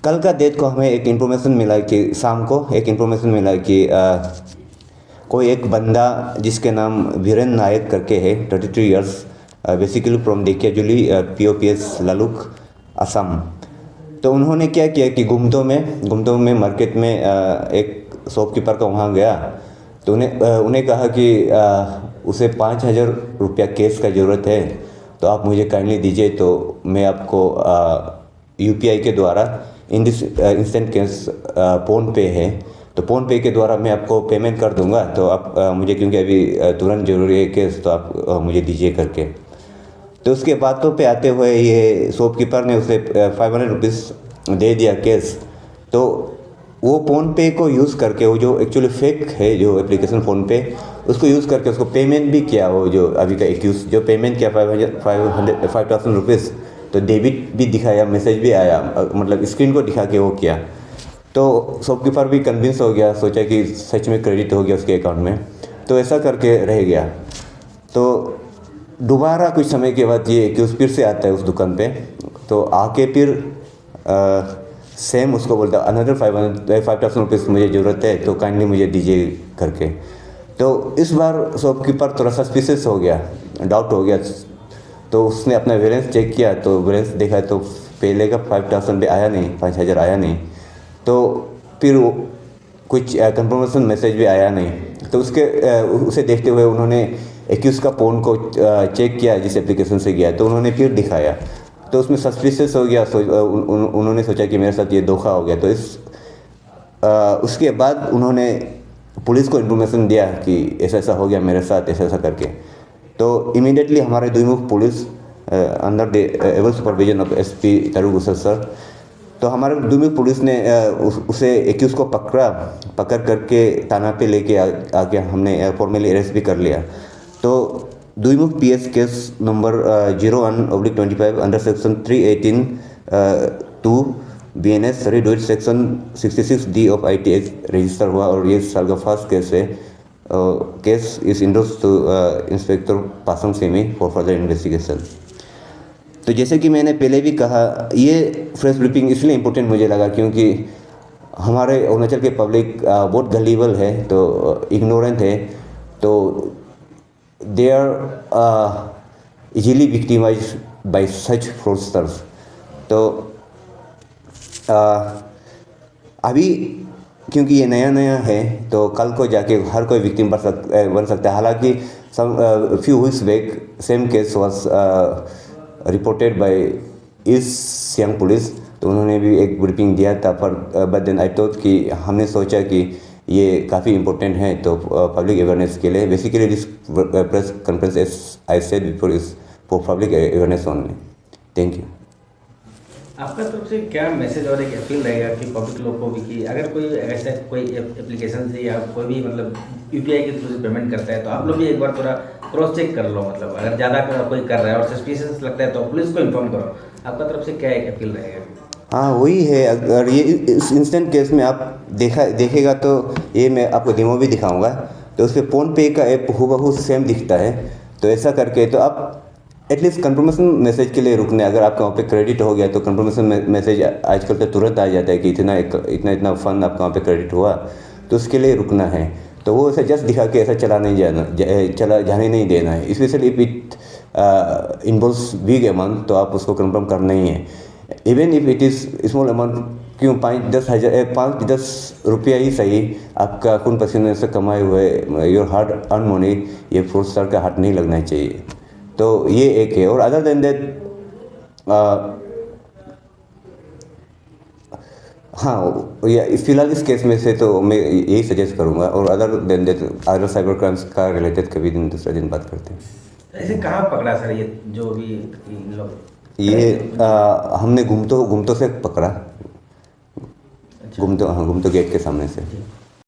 कल का डेट को हमें एक इन्फॉर्मेशन मिला कि शाम को एक इन्फॉर्मेशन मिला कि कोई एक बंदा जिसके नाम वीरेन नायक करके है 33 years, basically from Dekiajuli POPS Laluk Assam. तो उन्होंने क्या किया कि गुमदो में मार्केट में एक शॉपकीपर का वहाँ गया। तो उन्हें कहा कि उसे 5,000 रुपया कैश का ज़रूरत है, तो आप मुझे काइंडली दीजिए, तो मैं आपको UPI के द्वारा इंस्टेंट कैश फ़ोन पे है, तो फ़ोन पे के द्वारा मैं आपको पेमेंट कर दूंगा। तो आप मुझे, क्योंकि अभी तुरंत ज़रूरी है कैश, तो आप मुझे दीजिए करके। तो उसके बातों पे आते हुए ये शॉपकीपर ने उसे 500 रुपीज़ दे दिया कैश। तो वो फ़ोन पे को यूज़ करके, वो जो एक्चुअली फेक है जो एप्लीकेशन फ़ोन पे, उसको यूज़ करके उसको पेमेंट भी किया। वो जो अभी का एक्यूज जो पेमेंट किया 5,000 रुपीज़, तो डेबिट भी दिखाया, मैसेज भी आया, मतलब स्क्रीन को दिखा के वो किया। तो शॉपकीपर भी कन्विंस हो गया, सोचा कि सच में क्रेडिट हो गया उसके अकाउंट में, तो ऐसा करके रह गया। तो दोबारा कुछ समय के बाद ये एक्यूज फिर से आता है उस दुकान पे। तो आके फिर सेम उसको बोलता अनदर 5,000 रुपीज़ मुझे ज़रूरत है, तो काइंडली मुझे दीजिए करके। तो इस बार शॉपकीपर थोड़ा सस्पिशियस हो गया, डाउट हो गया। तो उसने अपना बैलेंस चेक किया, तो बैलेंस देखा तो पहले का 5,000 पे आया नहीं, 5,000 आया नहीं। तो फिर कुछ कंफर्मेशन मैसेज भी आया नहीं। तो उसे देखते हुए उन्होंने एक्यूज़ का फ़ोन को चेक किया जिस एप्लीकेशन से गया, तो उन्होंने फिर दिखाया। तो उसमें सस्पिशियस हो गया। उन्होंने सोचा कि मेरे साथ ये धोखा हो गया। तो उसके बाद उन्होंने पुलिस को इन्फॉर्मेशन दिया कि ऐसा ऐसा हो गया मेरे साथ, ऐसा ऐसा करके। तो इमीडिएटली हमारे Doimukh police under the able supervision of SP Tarugusar sir, तो हमारे दुईमुख पुलिस ने उसे एक्यूज़ को पकड़ करके थाना पे लेके आके हमने फॉर्मली अरेस्ट भी कर लिया। तो Doimukh PS case number 01/25 under section 318 BNS read with section 66D of IT act register हुआ, और ये साल का फर्स्ट केस है। Case is endorse to inspector Pasang Semi for further investigation. तो जैसे कि मैंने पहले भी कहा, ये फ्रेश ब्रीफिंग इसलिए इम्पोर्टेंट मुझे लगा क्योंकि हमारे अरुणाचल के पब्लिक बहुत गलीबल है, तो इग्नोरेंट है, तो they are easily victimise by such fraudsters. तो अभी क्योंकि ये नया है, तो कल को जाके हर कोई विक्टिम बन सकता है। हालांकि few weeks back same case was reported by east Siang police, तो उन्होंने भी एक ब्रीफिंग दिया था। पर बट देन आई थॉट कि हमने सोचा कि ये काफ़ी इम्पोर्टेंट है, तो पब्लिक अवेयरनेस के लिए basically this press conference as I said before is for public awareness only. Thank you. आपका तरफ से क्या मैसेज और एक अपील रहेगा कि पब्लिक लोग को भी, कि अगर कोई ऐसा कोई एप्लीकेशन से या कोई भी मतलब UPI के थ्रू से पेमेंट करता है, तो आप लोग भी एक बार थोड़ा क्रॉस चेक कर लो। मतलब अगर ज़्यादा कोई कर रहा है और सस्पिशियस लगता है तो पुलिस को इन्फॉर्म करो। आपका तरफ से क्या एक अपील रहेगा? हाँ, वही है। अगर ये इस इंस्टेंट केस में आप देखेगा तो ये मैं आपको डेमो भी दिखाऊंगा, तो उस पर फ़ोन पे का ऐप हूबहू सेम दिखता है। तो ऐसा करके तो आप एटलीस्ट कंफर्मेशन मैसेज के लिए रुकना है। अगर आपका वहाँ पे क्रेडिट हो गया तो कंफर्मेशन मैसेज आजकल तो तुरंत आ जाता है कि इतना फंड आपका वहाँ पे क्रेडिट हुआ, तो उसके लिए रुकना है। तो वो ऐसा जस्ट दिखा के ऐसा जाने नहीं देना है। Specially if it involves big amount, तो आप उसको कंफर्म करना ही है। Even if it is small amount, क्यों 5-10 रुपया ही सही, आपका खून पसीने से कमाए हुए योर हार्ड अर्न मनी, ये फ्रॉडस्टर का हाथ नहीं लगना चाहिए। तो ये एक है। और अदर देन दैट, हाँ, फिलहाल इस केस में से तो मैं यही सजेस्ट करूँगा। और other than that other cyber crimes का रिलेटेड कभी दूसरे दिन बात करते हैं। ऐसे कहाँ पकड़ा सर ये जो भी इन लोग? ये हमने घूमतो से पकड़ा। अच्छा। घूमतो गेट के सामने से।